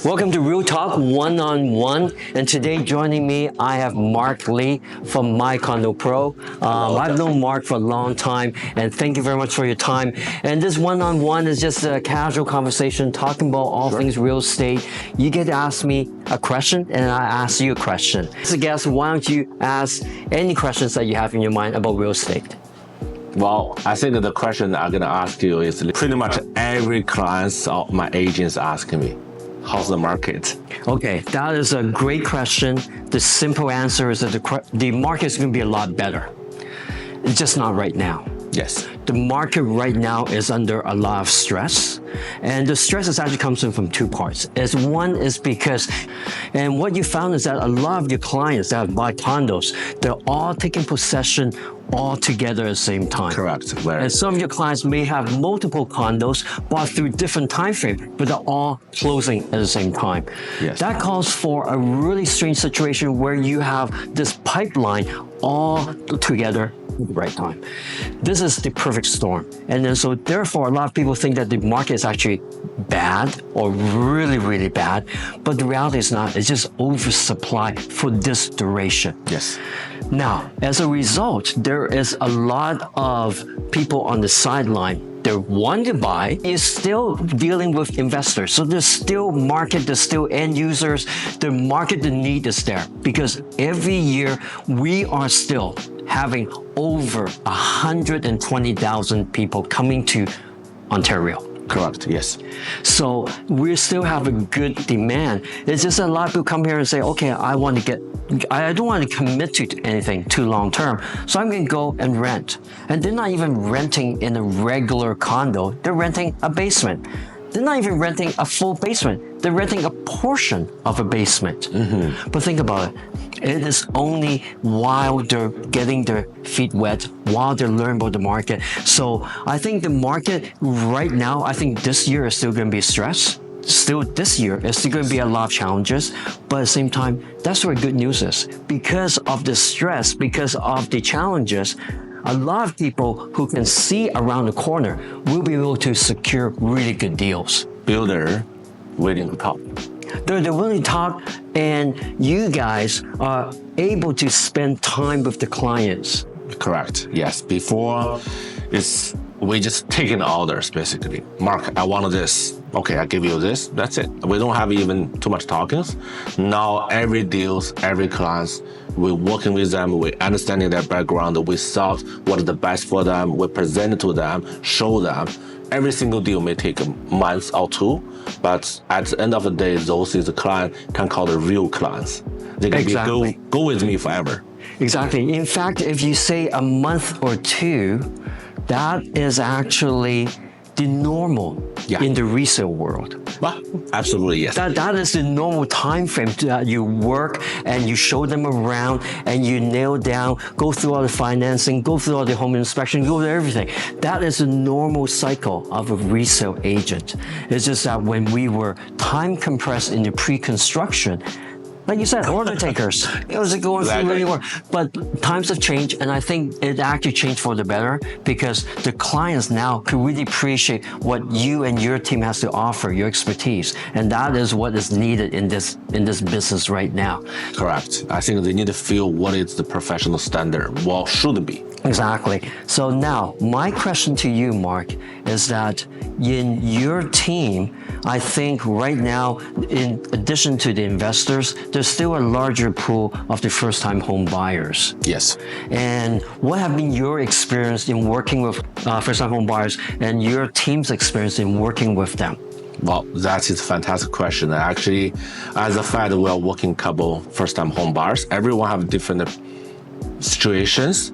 Welcome to Real Talk One-on-One, and today joining me, I have Mark Lee from MyCondoPro. I've known Mark for a long time, and thank you very much for your time. And this one-on-one is just a casual conversation, talking about all things real estate. You get to ask me a question, and I ask you a question. As a guest, why don't you ask any questions that you have in your mind about real estate? Well, I think the question I'm going to ask you is pretty much every client of my agents asking me, how's the market? Okay, that is a great question. The simple answer is that the market is going to be a lot better. It's just not right now. Yes. The market right now is under a lot of stress, and the stress is actually comes in from two parts. One is because, and what you found is that a lot of your clients that buy condos, they're all taking possession all together at the same time. Correct. And some of your clients may have multiple condos bought through different time frames, but they're all closing at the same time. Yes. That calls for a really strange situation where you have this pipeline all together at the right time. This is the perfect storm. And then so therefore, a lot of people think that the market is actually bad or really, really bad. But the reality is not. It's just oversupply for this duration. Yes. Now, as a result, there is a lot of people on the sideline. They're wanting to buy, is still dealing with investors. So there's still market, there's still end users. The market, the need is there because every year we are still having over 120,000 people coming to Ontario. Correct, yes. So we still have a good demand. It's just a lot of people come here and say, okay, I don't want to commit to anything too long term. So I'm going to go and rent. And they're not even renting in a regular condo. They're renting a basement. They're not even renting a full basement. They're renting a portion of a basement. Mm-hmm. But think about it. It is only while they're getting their feet wet, while they're learning about the market. So I think the market right now, I think this year is still going to be stressed. Still this year, it's still going to be a lot of challenges. But at the same time, that's where good news is. Because of the stress, because of the challenges, a lot of people who can see around the corner will be able to secure really good deals. Builder willing to talk. They're willing to talk, and you guys are able to spend time with the clients. Correct, yes. Before, we just taking orders, basically. Mark, I want this. Okay, I give you this. That's it. We don't have even too much talkings. Now, every deals, every client, we're working with them, we're understanding their background, we solve what is the best for them, we present it to them, show them. Every single deal may take a month or two, but at the end of the day, those is the client can call the real clients. They can go with me forever. Exactly. In fact, if you say a month or two, that is actually the normal in the resale world. Well, absolutely, yes. That is the normal time frame that you work and you show them around and you nail down, go through all the financing, go through all the home inspection, go through everything. That is the normal cycle of a resale agent. It's just that when we were time compressed in the pre-construction, like you said, order takers. It was going through really well. But times have changed, and I think it actually changed for the better because the clients now can really appreciate what you and your team has to offer, your expertise. And that is what is needed in this business right now. Correct. I think they need to feel what is the professional standard, what should be. Exactly. So now, my question to you, Mark, is that in your team, I think right now, in addition to the investors, there's still a larger pool of the first-time home buyers. Yes. And what have been your experience in working with first-time home buyers and your team's experience in working with them? Well, that is a fantastic question. Actually, as a fact, we are working couple first-time home buyers. Everyone have different situations.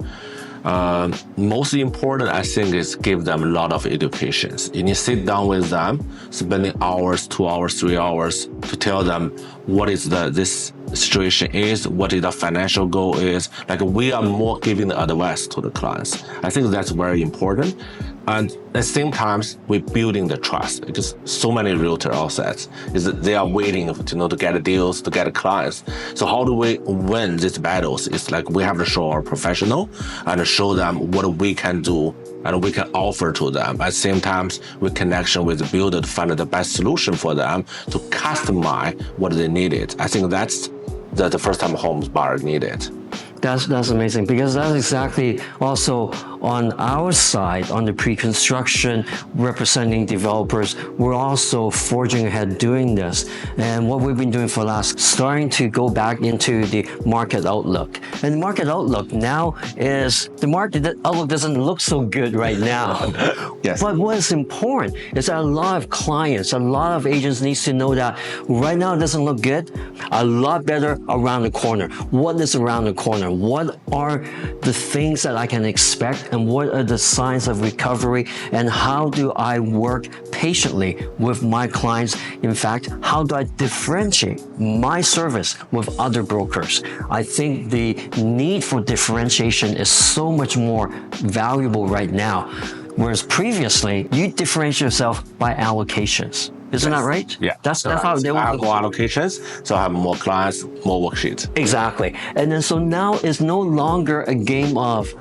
Most important, I think, is give them a lot of educations. You need to sit down with them, spending hours, 2 hours, 3 hours to tell them what is this situation is, what is the financial goal is. Like we are more giving the advice to the clients. I think that's very important. And at the same time, we're building the trust because so many realtor assets is that they are waiting to get deals, to get clients. So how do we win these battles? It's like we have to show our professional and show them what we can do and we can offer to them. At the same time, we connection with the builder to find the best solution for them to customize what they needed. I think that's the first-time homes buyer needed. That's amazing, because that's exactly also on our side, on the pre-construction, representing developers, we're also forging ahead doing this. And what we've been doing for starting to go back into the market outlook. And the market outlook now is, the market outlook doesn't look so good right now. Yes. But what is important is that a lot of clients, a lot of agents needs to know that right now it doesn't look good, a lot better around the corner. What is around the corner? What are the things that I can expect, and what are the signs of recovery, and how do I work patiently with my clients? In fact, how do I differentiate my service with other brokers? I think the need for differentiation is so much more valuable right now, whereas previously you differentiate yourself by allocations. Isn't that right? Yeah. That's how they I have more allocations, so I have more clients, more worksheets. Exactly. And then so now it's no longer a game of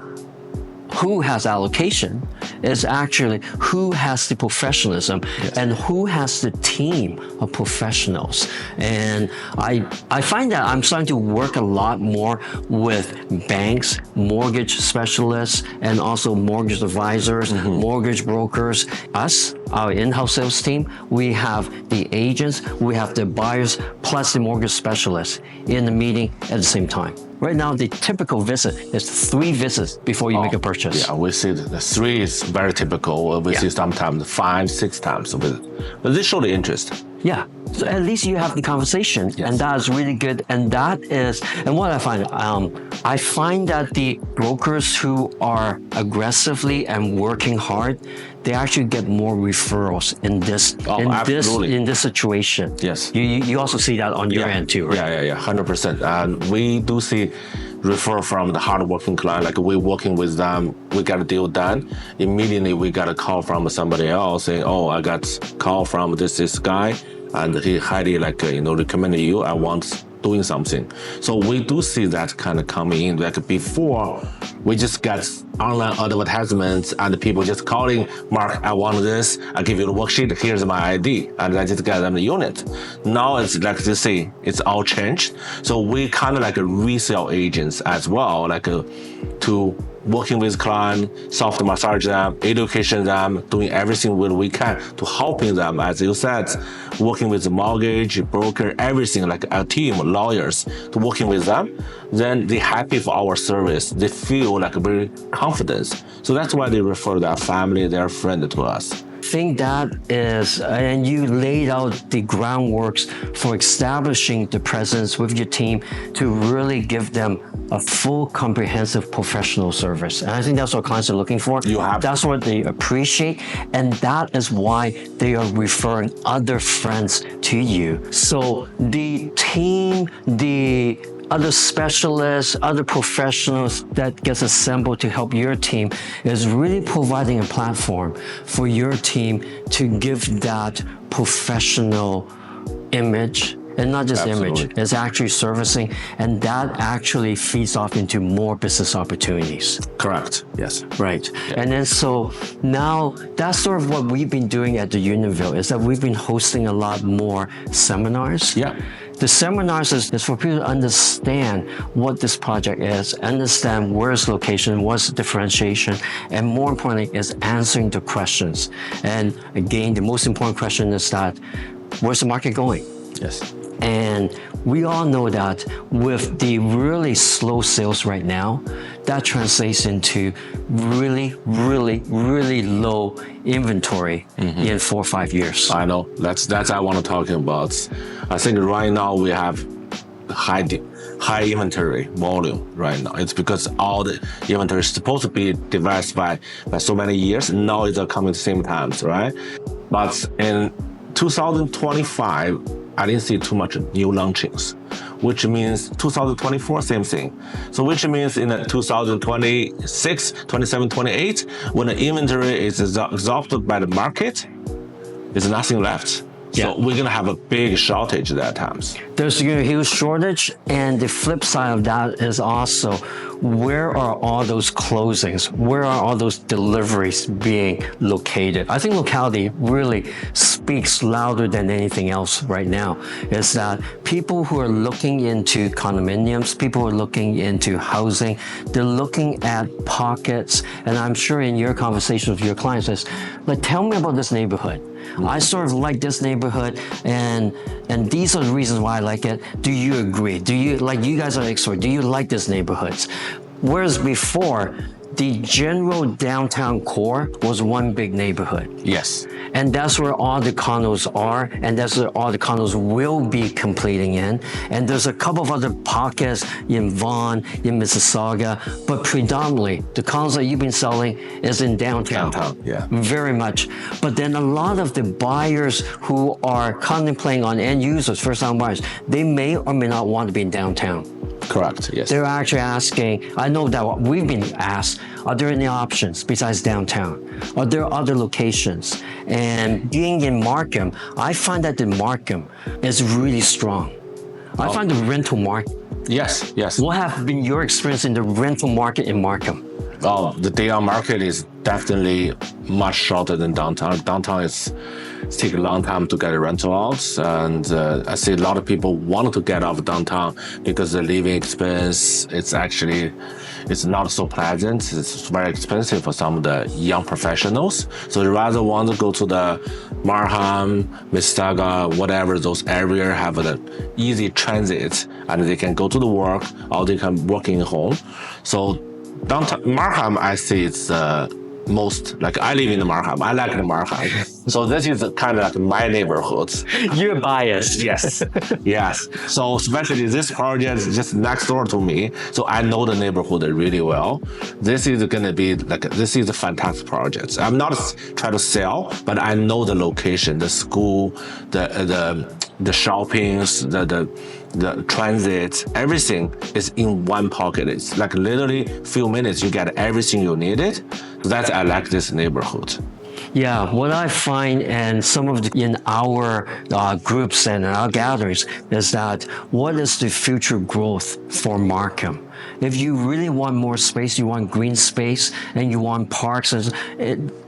who has allocation, is actually who has the professionalism, and who has the team of professionals. And I find that I'm starting to work a lot more with banks, mortgage specialists, and also mortgage advisors, mortgage brokers. Us, our in-house sales team, we have the agents, we have the buyers, plus the mortgage specialists in the meeting at the same time. Right now, the typical visit is 3 visits before you make a purchase. Yeah, we see the 3 is very typical. We see sometimes 5, 6 times a visit. But they show the interest. Yeah, so at least you have the conversation, and that is really good. And that is, and what I find that the brokers who are aggressively and working hard, they actually get more referrals in this situation. Yes, you also see that on your end too, right? Yeah, 100%. And we do see refer from the hardworking client. Like we're working with them, we got a deal done. Immediately we got a call from somebody else saying, "Oh, I got a call from this guy, and he highly recommended you. I want doing something." So we do see that kind of coming in. Like before, we just got online advertisements and people just calling, "Mark, I want this. I give you the worksheet. Here's my ID," and I just get them the unit. Now it's like you see, it's all changed. So we kind of like a resale agents as well, like to working with clients, soft massage them, education them, doing everything what we can to helping them, as you said, working with the mortgage, broker, everything, like a team, lawyers, to working with them. Then they're happy for our service. They feel like very confident. So that's why they refer their family, their friend to us. I think that is, and you laid out the groundworks for establishing the presence with your team to really give them a full, comprehensive professional service. And I think that's what clients are looking for. That's what they appreciate. And that is why they are referring other friends to you. So the team, the other specialists, other professionals that gets assembled to help your team is really providing a platform for your team to give that professional image, and not just image, it's actually servicing, and that actually feeds off into more business opportunities. Correct. Yes. Right. Yeah. And then so now that's sort of what we've been doing at the Unionville, is that we've been hosting a lot more seminars. Yeah. The seminars is for people to understand what this project is, understand where its location, what's the differentiation, and more importantly is answering the questions. And again, the most important question is that, where's the market going? Yes. And we all know that with the really slow sales right now, that translates into really, really, really low inventory in 4 or 5 years. I know. That's I want to talk about. I think right now we have high inventory volume right now. It's because all the inventory is supposed to be developed by so many years. Now it's coming at the same times, right? But in 2025, I didn't see too much new launchings, which means 2024, same thing. So which means in 2026, 27, 28, when the inventory is exhausted by the market, there's nothing left. So we're gonna have a big shortage at that times. There's a huge shortage, and the flip side of that is also, where are all those closings? Where are all those deliveries being located? I think locality really speaks louder than anything else right now. Is that people who are looking into condominiums, people who are looking into housing, they're looking at pockets, and I'm sure in your conversations with your clients is, like, tell me about this neighborhood. I sort of like this neighborhood, and these are the reasons why I like it. Do you agree? Do you, like, you guys are expert, do you like this neighborhoods? Whereas before, the general downtown core was one big neighborhood. Yes. And that's where all the condos are, and that's where all the condos will be completing in. And there's a couple of other pockets in Vaughan, in Mississauga, but predominantly the condos that you've been selling is in downtown. Downtown, yeah. Very much. But then a lot of the buyers who are contemplating on end users, first-time buyers, they may or may not want to be in downtown. Correct, yes. They're actually asking, I know that we've been asked, are there any options besides downtown? Are there other locations? And being in Markham, I find that the Markham is really strong. I find the rental market. Yes, yes. What have been your experience in the rental market in Markham? Oh, the day-on market is definitely much shorter than downtown. Downtown it's taking a long time to get a rental out, and I see a lot of people want to get out of downtown because the living expense it's not so pleasant. It's very expensive for some of the young professionals. So they rather want to go to the Markham, Mississauga, whatever those areas have an easy transit, and they can go to the work or they can work in home. So downtown Markham, I see it's most, like, I live in the Markham. I like the Markham. So this is kind of like my neighborhood. You're biased. Yes, yes. So especially this project is just next door to me. So I know the neighborhood really well. This is gonna be like, this is a fantastic project. I'm not trying to sell, but I know the location, the school, the shoppings, the transit, everything is in one pocket. It's like literally few minutes you get everything you needed. That's, I like this neighborhood. Yeah, what I find and in our groups and our gatherings is that what is the future growth for Markham? If you really want more space, you want green space, and you want parks,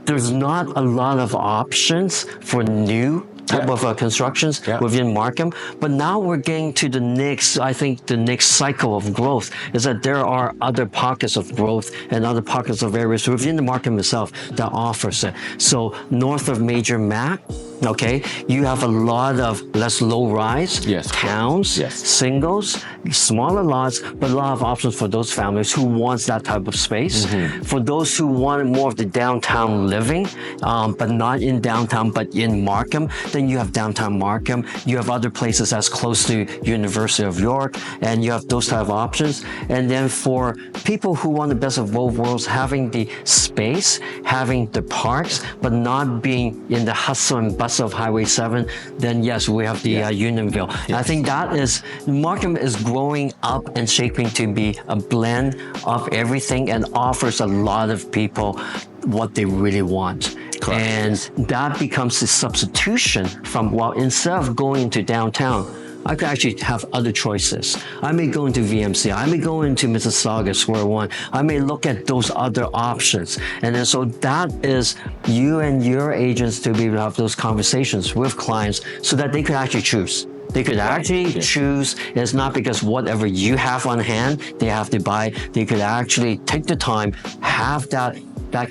there's not a lot of options for new type of constructions within Markham. But now we're getting to the next cycle of growth is that there are other pockets of growth and other pockets of areas within the Markham itself that offers it. So north of Major Mac, okay, you have a lot of less low-rise towns, singles, smaller lots, but a lot of options for those families who wants that type of space. For those who want more of the downtown living, but not in downtown, but in Markham, then you have downtown Markham. You have other places that's close to University of York, and you have those type of options. And then for people who want the best of both worlds, having the space, having the parks, but not being in the hustle and bustle of Highway 7, then yes, we have the Unionville. And I think that is, Markham is growing up and shaping to be a blend of everything and offers a lot of people what they really want. Correct. And that becomes a substitution from, well, instead of going into downtown, I could actually have other choices. I may go into VMC, I may go into Mississauga Square One, I may look at those other options. And then so that is you and your agents to be able to have those conversations with clients so that they could actually choose. They could actually choose. It's not because whatever you have on hand, they have to buy. They could actually take the time, have that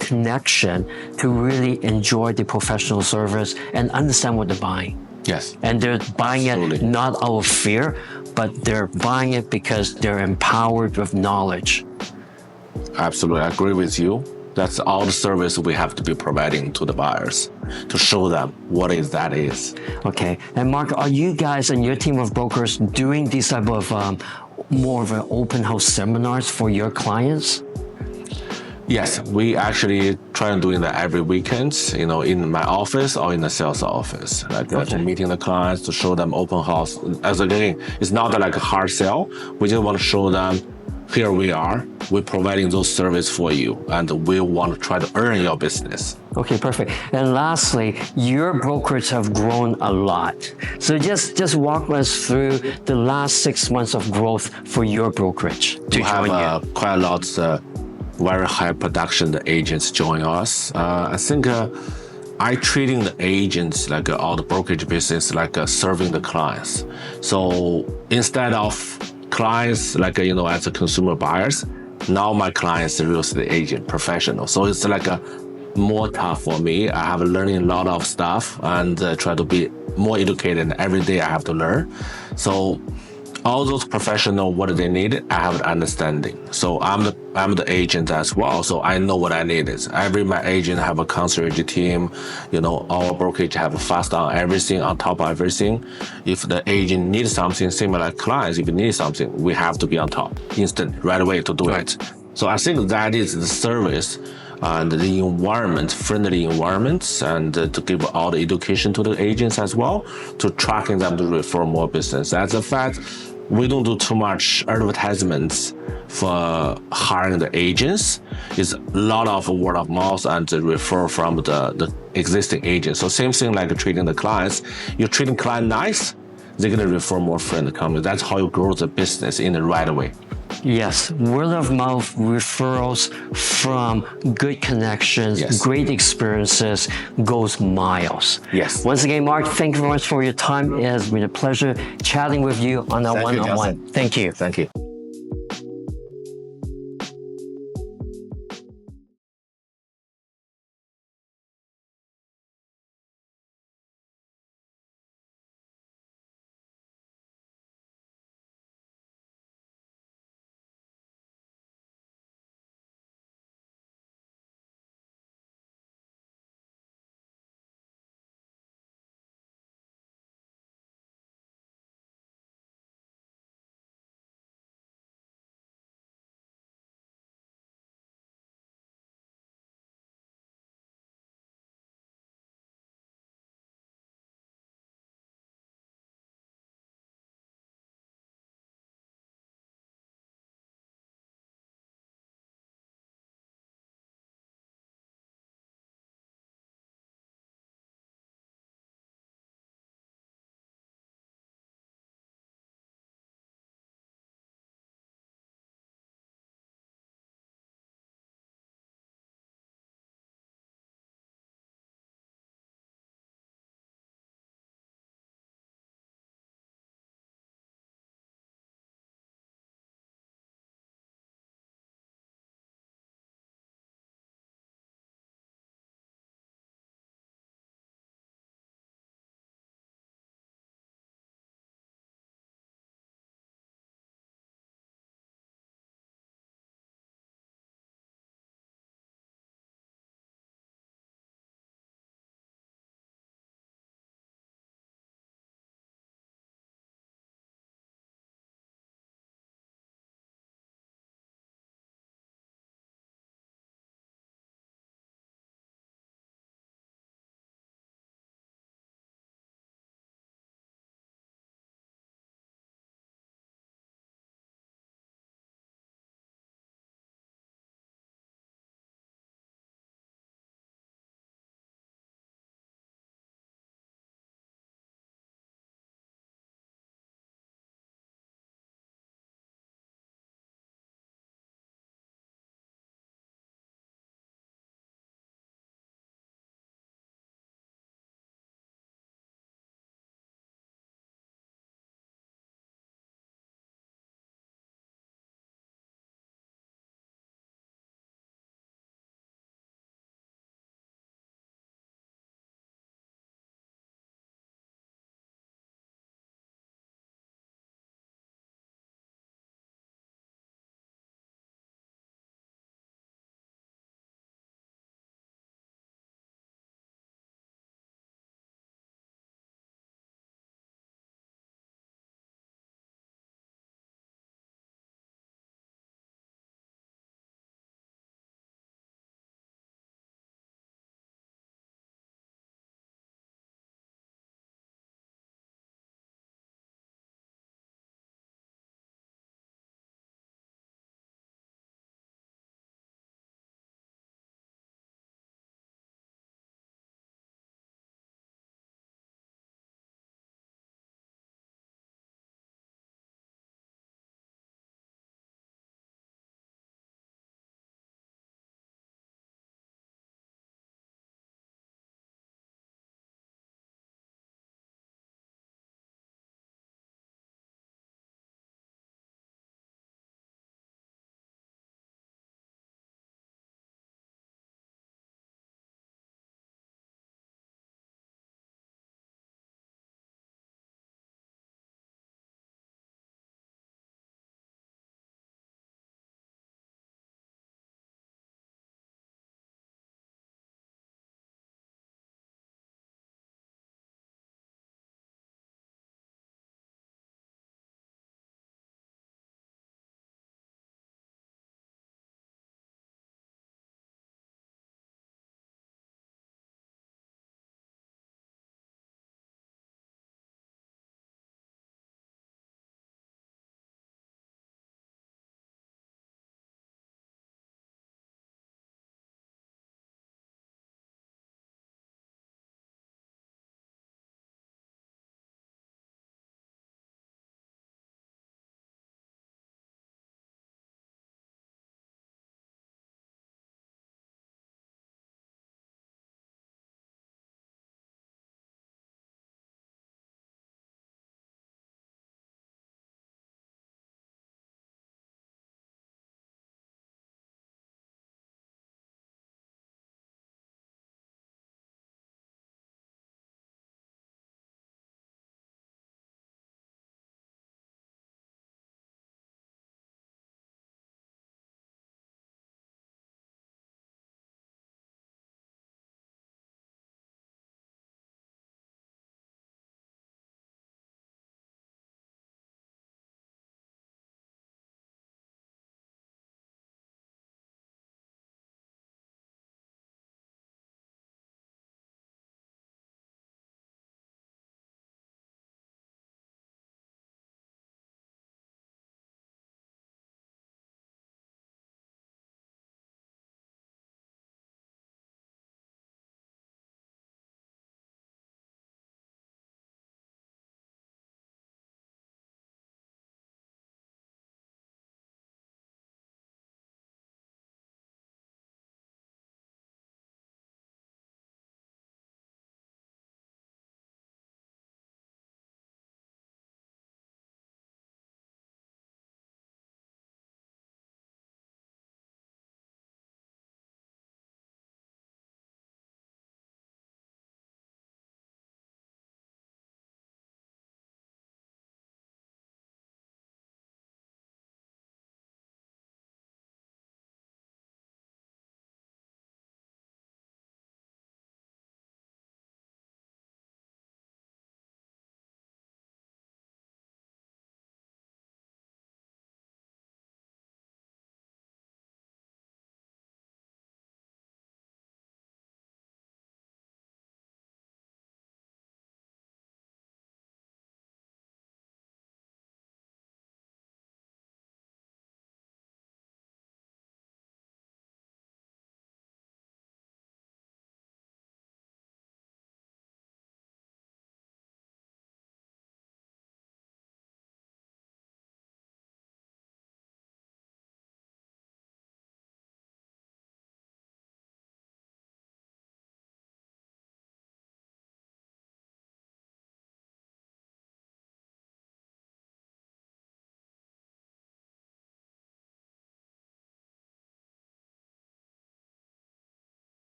connection to really enjoy the professional service and understand what they're buying. Yes. And they're buying it not out of fear, but they're buying it because they're empowered with knowledge. Absolutely, I agree with you. That's all the service we have to be providing to the buyers to show them what that is. Okay. And Mark, are you guys and your team of brokers doing these type of more of an open house seminars for your clients? Yes, we actually try and doing that every weekend, in my office or in the sales office, meeting the clients to show them open house. As again, it's not like a hard sell. We just want to show them here we are. We're providing those services for you, and we want to try to earn your business. Okay, perfect. And lastly, your brokerage have grown a lot. So just walk us through the last 6 months of growth for your brokerage to We join have you. quite a lot very high production agents join us. I think I treating the agents like all the brokerage business like serving the clients. So instead of clients like as a consumer buyers, now my clients are real estate agent professional. So it's like a more tough for me. I have learning a lot of stuff and try to be more educated. Every day I have to learn. So all those professionals, what do they need? I have an understanding. So I'm the agent as well. So I know what I need is. My agent have a concierge team. Our brokerage have a fast on everything, on top of everything. If the agent needs something, similar like clients, if you need something, we have to be on top, instant, right away to do it. So I think that is the service and the environment, friendly environments, and to give all the education to the agents as well, to tracking them to refer more business. As a fact, we don't do too much advertisements for hiring the agents. It's a lot of word of mouth and refer from the existing agents. So same thing like treating the clients. You're treating client nice, they're gonna refer more friendly companies. That's how you grow the business in the right way. Yes, word of mouth referrals from good connections, Yes. great experiences goes miles. Yes. Once again, Mark, thank you very much for your time. It has been a pleasure chatting with you on a Thank you, one-on-one. Johnson. Thank you. Thank you.